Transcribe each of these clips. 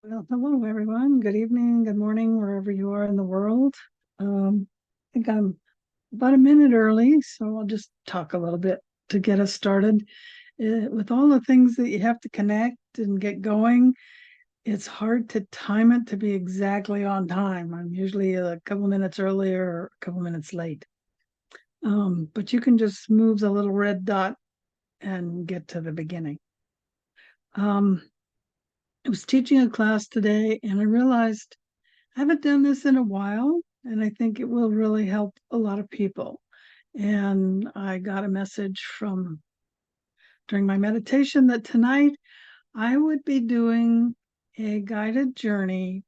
Well, hello everyone. Good evening, good morning, wherever you are in the world. I think I'm about a minute early, so I'll just talk a little bit to get us started. With all the things that you have to connect and get going, it's hard to time it to be exactly on time. I'm usually a couple minutes early or a couple minutes late. But you can just move the little red dot and get to the beginning. I was teaching a class today and I realized I haven't done this in a while, and I think it will really help a lot of people. And I got a message from during my meditation that tonight I would be doing a guided journey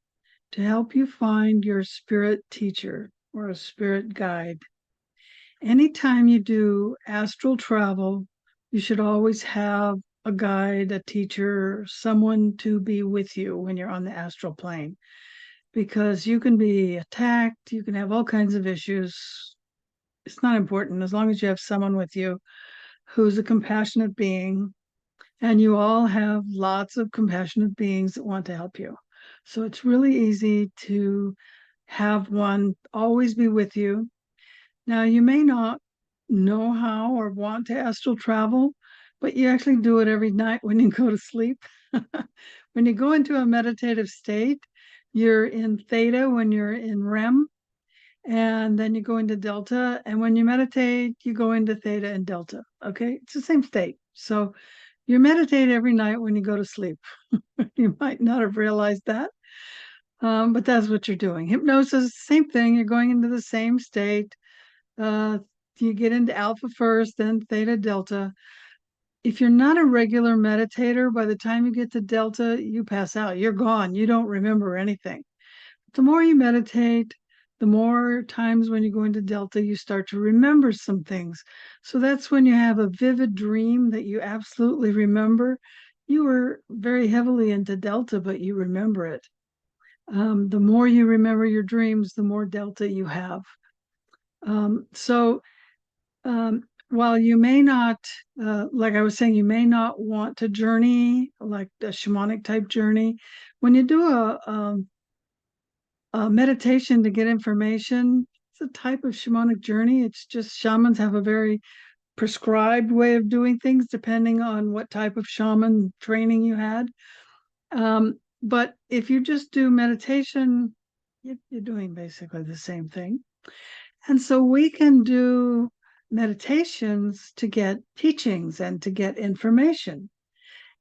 to help you find your spirit teacher or a spirit guide. Anytime you do astral travel, you should always have a guide, a teacher, someone to be with you when you're on the astral plane, because you can be attacked, you can have all kinds of issues. It's not important as long as you have someone with you who's a compassionate being, and you all have lots of compassionate beings that want to help you. So it's really easy to have one always be with you. Now, you may not know how or want to astral travel, but you actually do it every night when you go to sleep. When you go into a meditative state, you're in theta when you're in REM, and then you go into delta. And when you meditate, you go into theta and delta. Okay, it's the same state. So you meditate every night when you go to sleep. You might not have realized that, but that's what you're doing. Hypnosis, same thing. You're going into the same state. Uh, you get into alpha first, then theta, delta. If you're not a regular meditator, by the time you get to delta, you pass out. You're gone. You don't remember anything. The more you meditate, the more times when you go into delta, you start to remember some things. So that's when you have a vivid dream that you absolutely remember. You were very heavily into delta, but you remember it. The more you remember your dreams, the more delta you have. So while you may not, like I was saying, you may not want to journey like a shamanic type journey. When you do a meditation to get information, it's a type of shamanic journey. It's just shamans have a very prescribed way of doing things depending on what type of shaman training you had. But if you just do meditation, you're doing basically the same thing. And so we can do meditations to get teachings and to get information.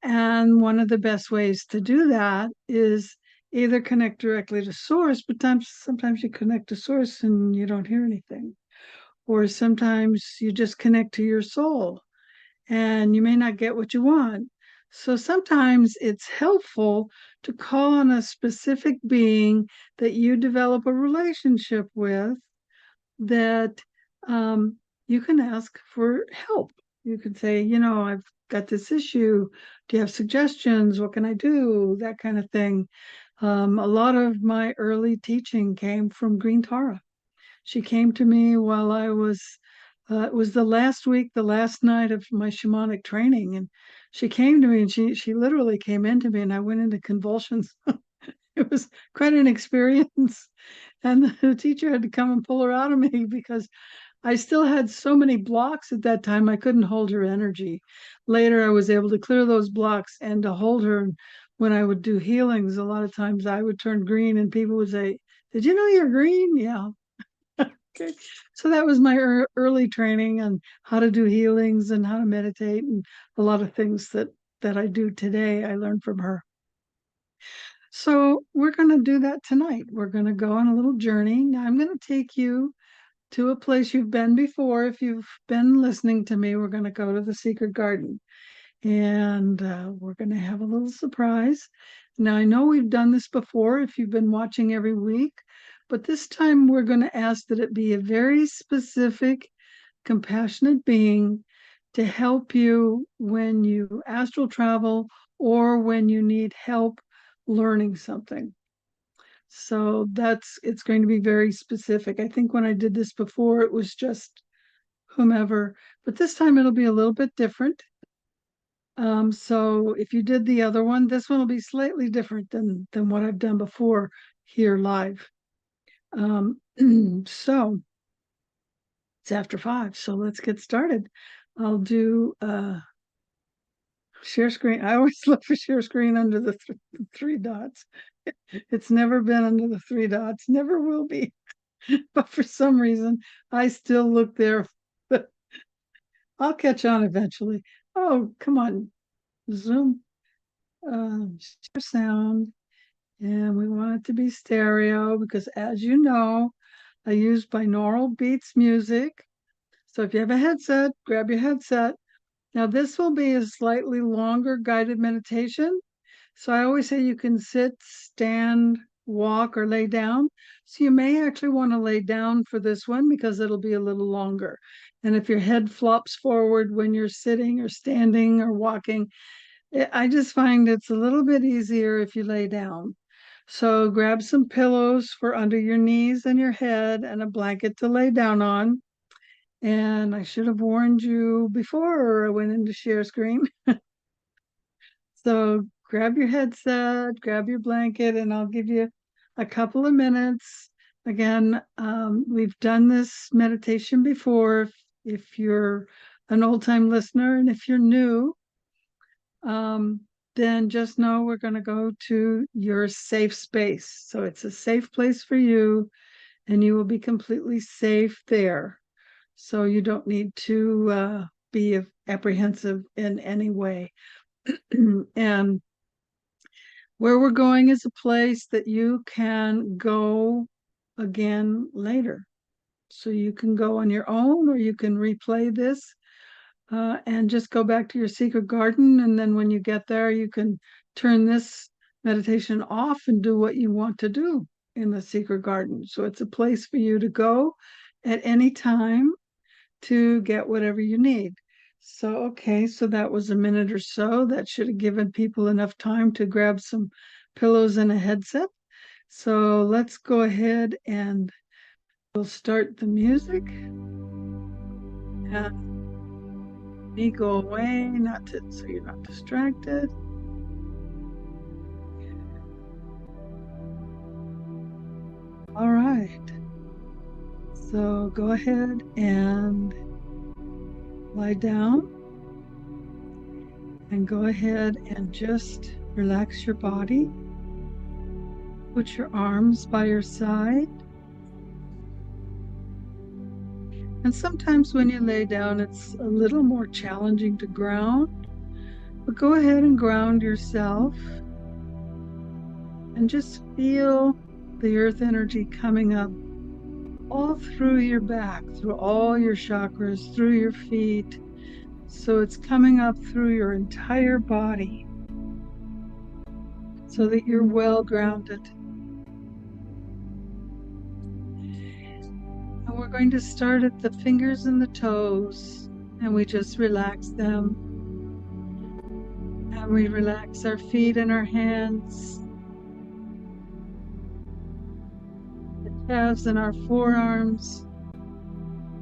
And one of the best ways to do that is either connect directly to source, but sometimes you connect to source and you don't hear anything. Or sometimes you just connect to your soul and you may not get what you want. So sometimes it's helpful to call on a specific being that you develop a relationship with, that you can ask for help. You can say, I've got this issue. Do you have suggestions? What can I do? That kind of thing. A lot of my early teaching came from Green Tara. She came to me while I was, it was the last week, the last night of my shamanic training. And she came to me and she literally came into me and I went into convulsions. It was quite an experience. And the teacher had to come and pull her out of me because I still had so many blocks at that time. I couldn't hold her energy. Later, I was able to clear those blocks and to hold her. When I would do healings, a lot of times I would turn green and people would say, "Did you know you're green?" Yeah. Okay. So that was my early training on how to do healings and how to meditate, and a lot of things that I do today, I learned from her. So we're going to do that tonight. We're going to go on a little journey. Now I'm going to take you to a place you've been before. If you've been listening to me, we're going to go to the secret garden and we're going to have a little surprise. Now, I know we've done this before if you've been watching every week, but this time we're going to ask that it be a very specific, compassionate being to help you when you astral travel or when you need help learning something. So it's going to be very specific. I think when I did this before, it was just whomever, but this time it'll be a little bit different. So if you did the other one, this one will be slightly different than what I've done before here live. So it's after 5, so let's get started. I'll do share screen. I always look for share screen under the three dots. It's never been under the 3 dots, never will be. But for some reason, I still look there. I'll catch on eventually. Oh, come on, Zoom. Share sound. And we want it to be stereo because, as you know, I use binaural beats music. So if you have a headset, grab your headset. Now, this will be a slightly longer guided meditation. So I always say you can sit, stand, walk, or lay down. So you may actually want to lay down for this one because it'll be a little longer. And if your head flops forward when you're sitting or standing or walking, I just find it's a little bit easier if you lay down. So grab some pillows for under your knees and your head and a blanket to lay down on. And I should have warned you before I went into share screen. So grab your headset, grab your blanket, and I'll give you a couple of minutes. Again, we've done this meditation before if you're an old-time listener, and if you're new, then just know we're going to go to your safe space. So it's a safe place for you, and you will be completely safe there. So you don't need to be apprehensive in any way. And where we're going is a place that you can go again later. So you can go on your own, or you can replay this and just go back to your secret garden. And then when you get there, you can turn this meditation off and do what you want to do in the secret garden. So it's a place for you to go at any time to get whatever you need. So, okay, so that was a minute or so. That should have given people enough time to grab some pillows and a headset. So let's go ahead and we'll start the music. And me go away, so you're not distracted. All right. So go ahead and lie down and go ahead and just relax your body. Put your arms by your side. And sometimes when you lay down, it's a little more challenging to ground, but go ahead and ground yourself and just feel the earth energy coming up all through your back, through all your chakras, through your feet. So it's coming up through your entire body so that you're well grounded. And we're going to start at the fingers and the toes, and we just relax them. And we relax our feet and our hands, the calves and our forearms.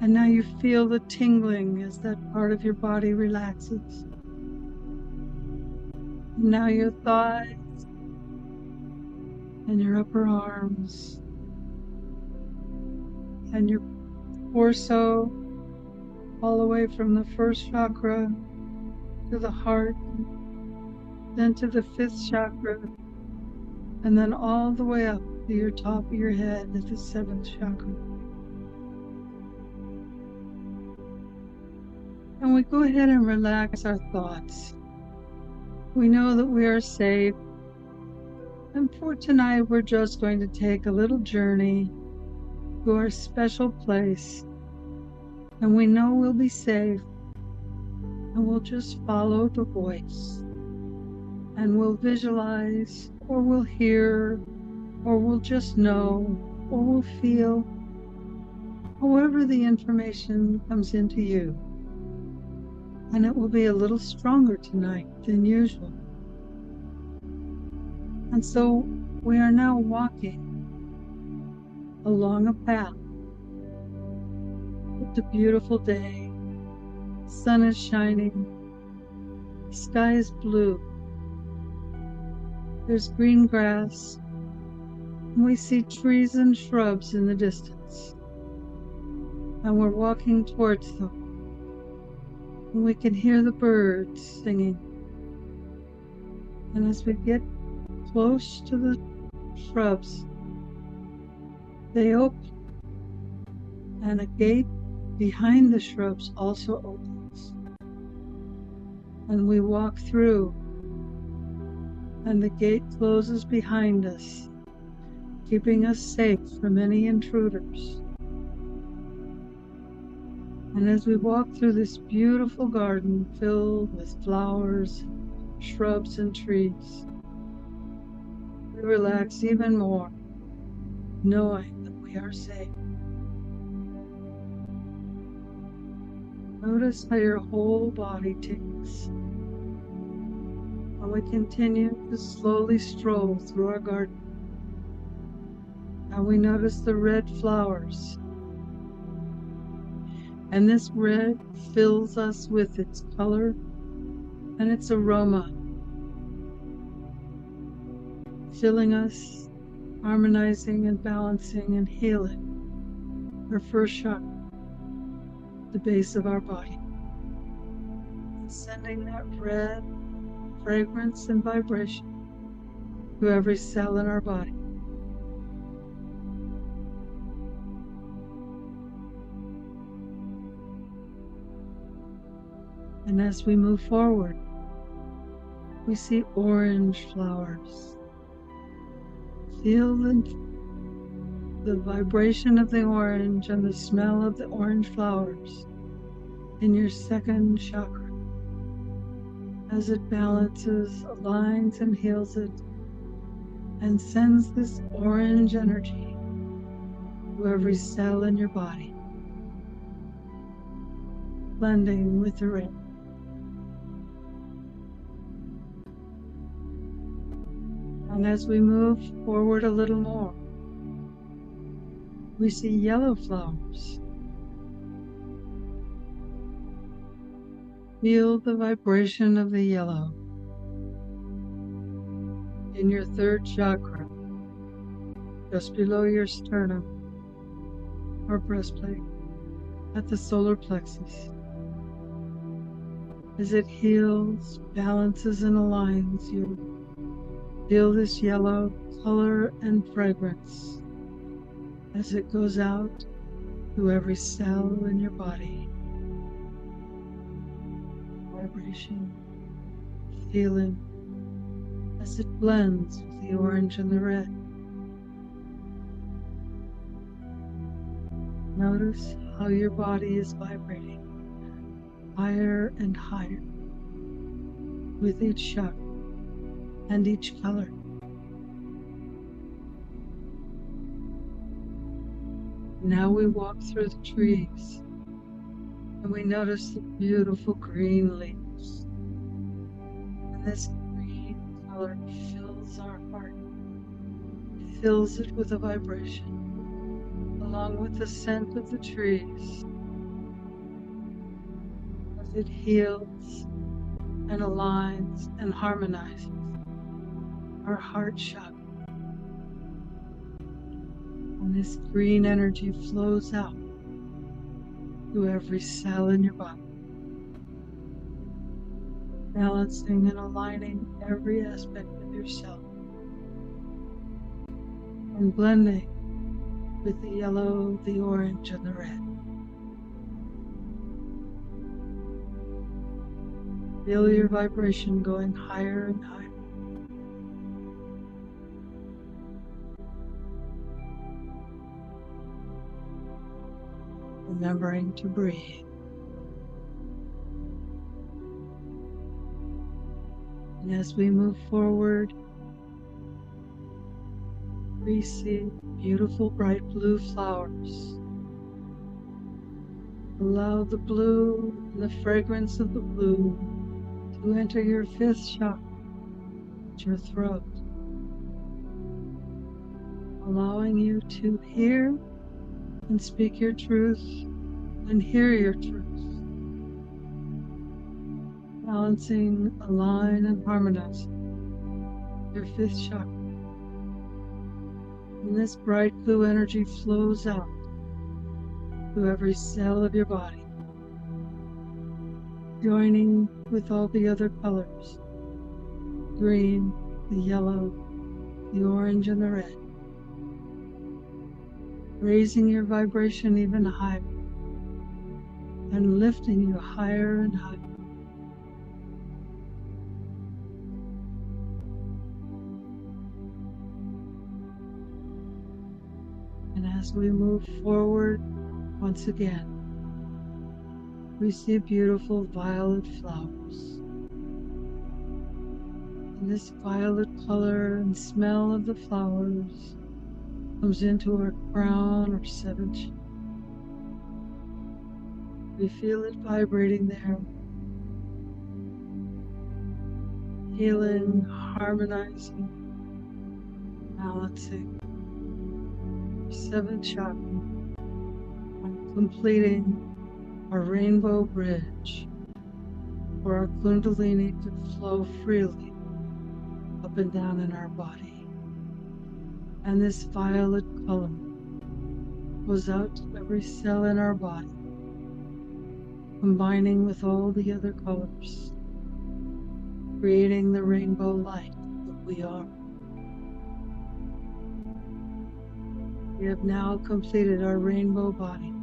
And now you feel the tingling as that part of your body relaxes. Now your thighs and your upper arms and your torso, all the way from the first chakra to the heart, then to the 5th chakra, and then all the way up to your top of your head at the 7th chakra. And we go ahead and relax our thoughts. We know that we are safe. And for tonight, we're just going to take a little journey to our special place. And we know we'll be safe. And we'll just follow the voice. And we'll visualize, or we'll hear, or we'll just know, or we'll feel, however the information comes into you. And it will be a little stronger tonight than usual. And so we are now walking along a path. It's a beautiful day. The sun is shining. The sky is blue. There's green grass, and we see trees and shrubs in the distance. And we're walking towards them. And we can hear the birds singing. And as we get close to the shrubs, they open. And a gate behind the shrubs also opens. And we walk through. And the gate closes behind us, keeping us safe from any intruders. And as we walk through this beautiful garden filled with flowers, shrubs, and trees, we relax even more, knowing that we are safe. Notice how your whole body tingles. And we continue to slowly stroll through our garden. And we notice the red flowers. And this red fills us with its color and its aroma, filling us, harmonizing and balancing and healing our first chakra, the base of our body, sending that red fragrance and vibration to every cell in our body. And as we move forward, we see orange flowers. Feel the vibration of the orange and the smell of the orange flowers in your second chakra as it balances, aligns, and heals it, and sends this orange energy to every cell in your body, blending with the red. And as we move forward a little more, we see yellow flowers. Feel the vibration of the yellow in your third chakra, just below your sternum or breastplate at the solar plexus. As it heals, balances, and aligns you, feel this yellow color and fragrance as it goes out to every cell in your body. Vibration, feeling as it blends with the orange and the red. Notice how your body is vibrating higher and higher with each chakra and each color. Now we walk through the trees and we notice the beautiful green leaves. And this green color fills our heart. It fills it with a vibration, along with the scent of the trees. As it heals and aligns and harmonizes our heart chakra. And this green energy flows out to every cell in your body, balancing and aligning every aspect of yourself, and blending with the yellow, the orange, and the red. Feel your vibration going higher and higher. Remembering to breathe. And as we move forward, we see beautiful bright blue flowers. Allow the blue and the fragrance of the blue to enter your fifth chakra, your throat, allowing you to hear and speak your truth and hear your truth. balancing, align, and harmonize your fifth chakra. And this bright blue energy flows out to every cell of your body, joining with all the other colors, green, the yellow, the orange, and the red, raising your vibration even higher and lifting you higher and higher. And as we move forward, once again, we see beautiful violet flowers. And this violet color and smell of the flowers comes into our crown or seventh chakra. We feel it vibrating there, healing, harmonizing, balancing our seventh chakra, and completing our rainbow bridge for our Kundalini to flow freely up and down in our body. And this violet color goes out to every cell in our body, combining with all the other colors, creating the rainbow light that we are. We have now completed our rainbow body.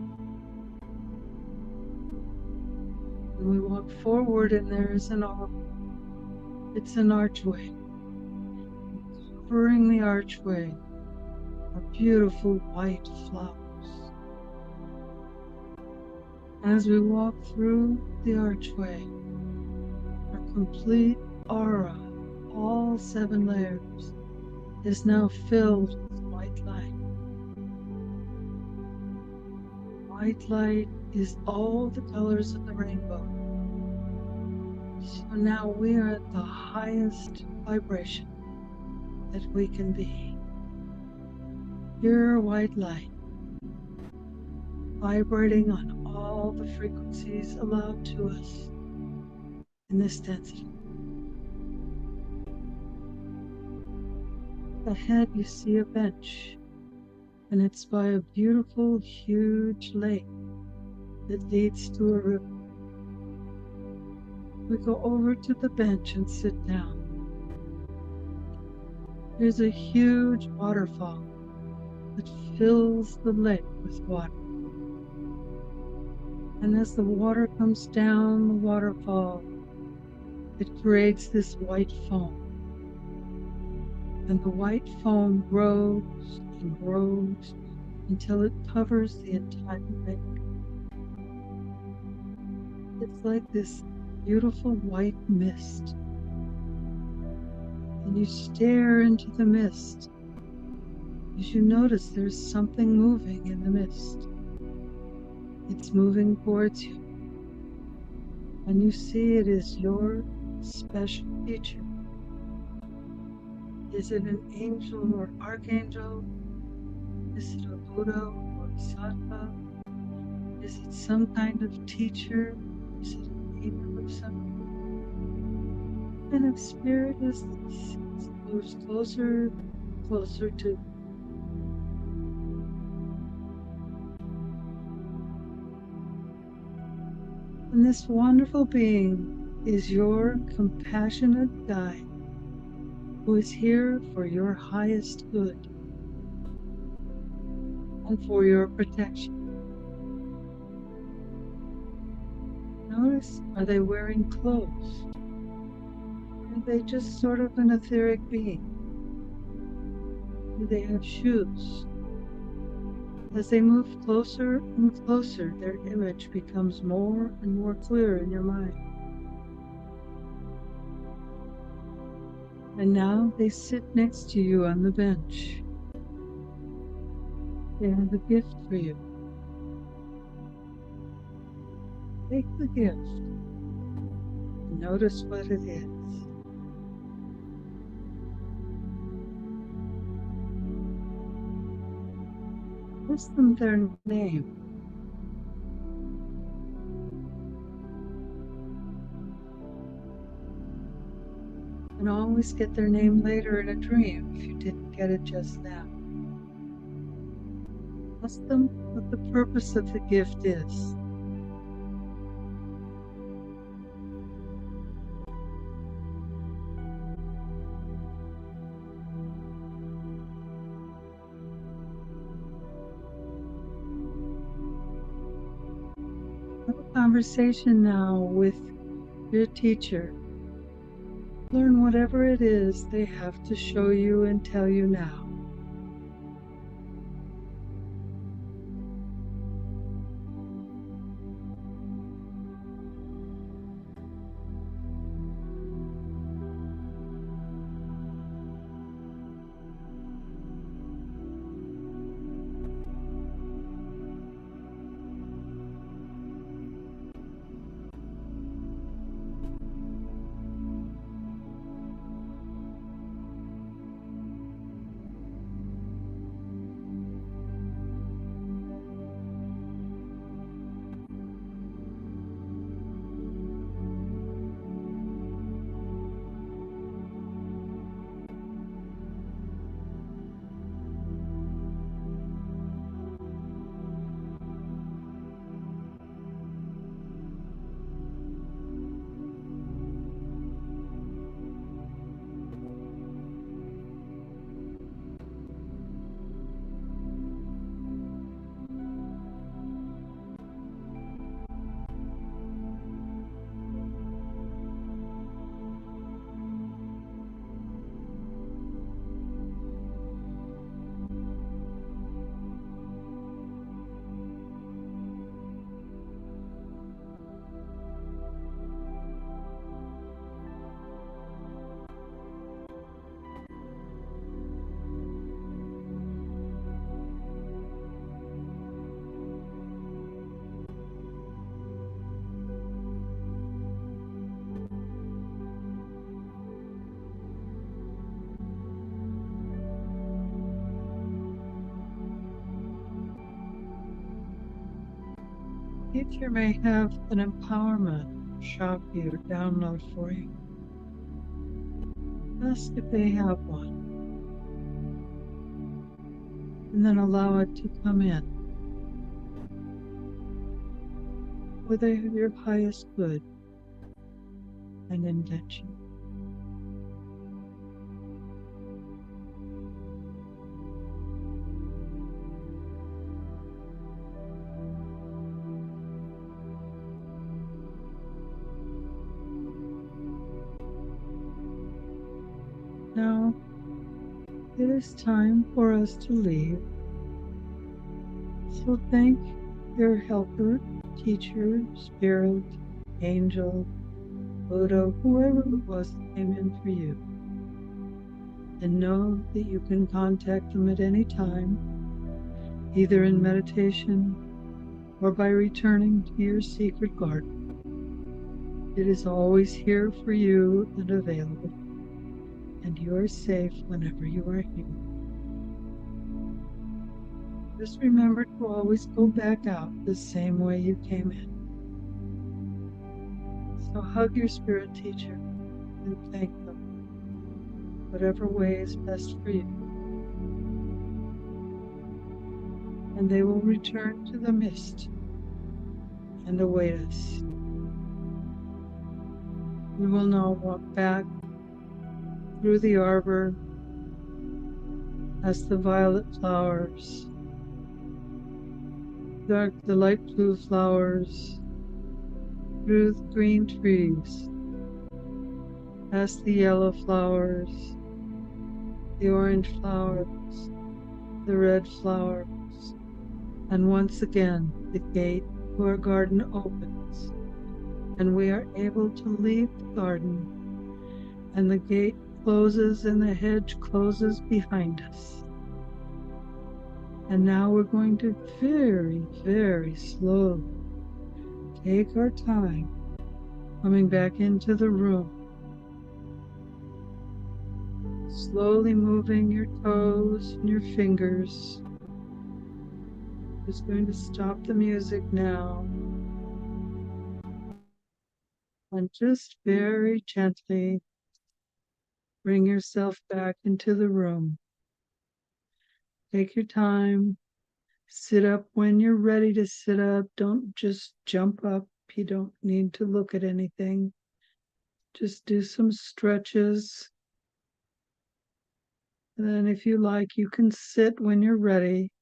And we walk forward, and there is an arch. It's an archway. Covering the archway are beautiful white flowers. As we walk through the archway, our complete aura, all 7 layers, is now filled with white light. White light is all the colors of the rainbow. So now we are at the highest vibration that we can be. Pure white light, vibrating on all the frequencies allowed to us in this density. Ahead you see a bench, and it's by a beautiful, huge lake that leads to a river. We go over to the bench and sit down. There's a huge waterfall that fills the lake with water. And as the water comes down the waterfall, it creates this white foam. And the white foam grows and grows until it covers the entire lake. It's like this beautiful white mist. And you stare into the mist as you notice there's something moving in the mist. It's moving towards you. And you see it is your special teacher. Is it an angel or archangel? Is it a Buddha or a Sattva? Is it some kind of teacher? Is it an angel of some kind? What kind of spirit is this? It moves closer, closer to. And this wonderful being is your compassionate guide, who is here for your highest good and for your protection. Notice, are they wearing clothes? Or are they just sort of an etheric being? Do they have shoes? As they move closer and closer, their image becomes more and more clear in your mind. And now they sit next to you on the bench. They have a gift for you. Take the gift. Notice what it is. Ask them their name. and always get their name later in a dream if you didn't get it just now. Ask them what the purpose of the gift is. Have a conversation now with your teacher. Learn whatever it is they have to show you and tell you now. Teacher may have an empowerment shop you or download for you. Ask if they have one, and then allow it to come in with your highest good and intention. Now, it is time for us to leave. So thank your helper, teacher, spirit, angel, Buddha, whoever it was that came in for you. And know that you can contact them at any time, either in meditation or by returning to your secret garden. It is always here for you and available, and you are safe whenever you are here. Just remember to always go back out the same way you came in. So hug your spirit teacher and thank them, whatever way is best for you. And they will return to the mist and await us. We will now walk back through the arbor past the violet flowers, the light blue flowers, through the green trees, past the yellow flowers, the orange flowers, the red flowers, and once again the gate to our garden opens, and we are able to leave the garden, and the gate closes and the hedge closes behind us. And now we're going to very, very slowly take our time coming back into the room. Slowly moving your toes and your fingers. Just going to stop the music now. And just very gently Bring yourself back into the room. Take your time. Sit up when you're ready to sit up. Don't just jump up. You don't need to look at anything. Just do some stretches. And then if you like, you can sit when you're ready.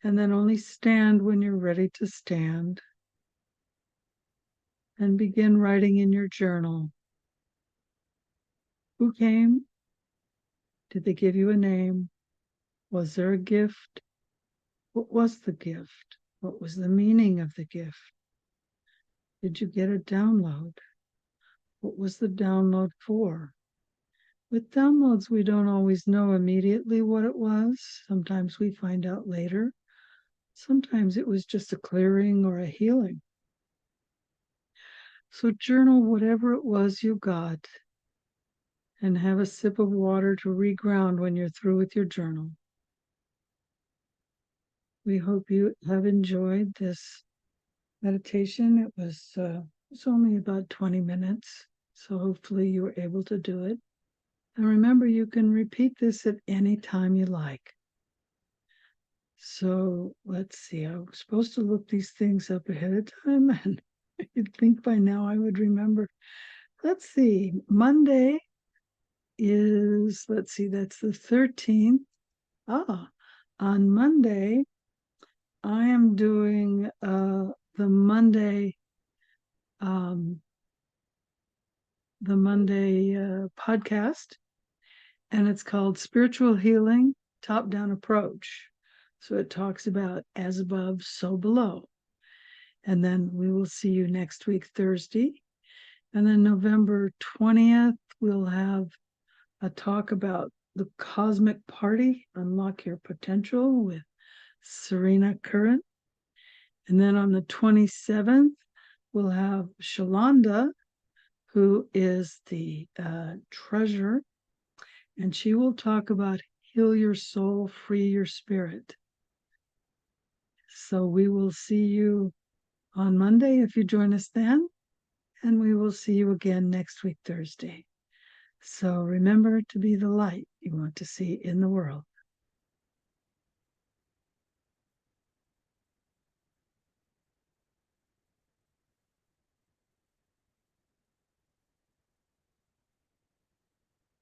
And then only stand when you're ready to stand. And begin writing in your journal. Who came? Did they give you a name? Was there a gift? What was the gift? What was the meaning of the gift? Did you get a download? What was the download for? With downloads, we don't always know immediately what it was. Sometimes we find out later. Sometimes it was just a clearing or a healing. So journal whatever it was you got and have a sip of water to reground when you're through with your journal. We hope you have enjoyed this meditation. It was only about 20 minutes, so hopefully you were able to do it. And remember, you can repeat this at any time you like. So let's see, I was supposed to look these things up ahead of time, and you'd think by now I would remember. Let's see, Monday is, that's the 13th. On Monday, I am doing the Monday podcast, and it's called Spiritual Healing Top-Down Approach. So it talks about as above, so below. And then we will see you next week, Thursday. And then November 20th, we'll have a talk about the Cosmic Party, Unlock Your Potential with Serena Curran. And then on the 27th, we'll have Shalonda, who is the treasurer, and she will talk about heal your soul, free your spirit. So we will see you on Monday if you join us then, and we will see you again next week, Thursday. So remember to be the light you want to see in the world.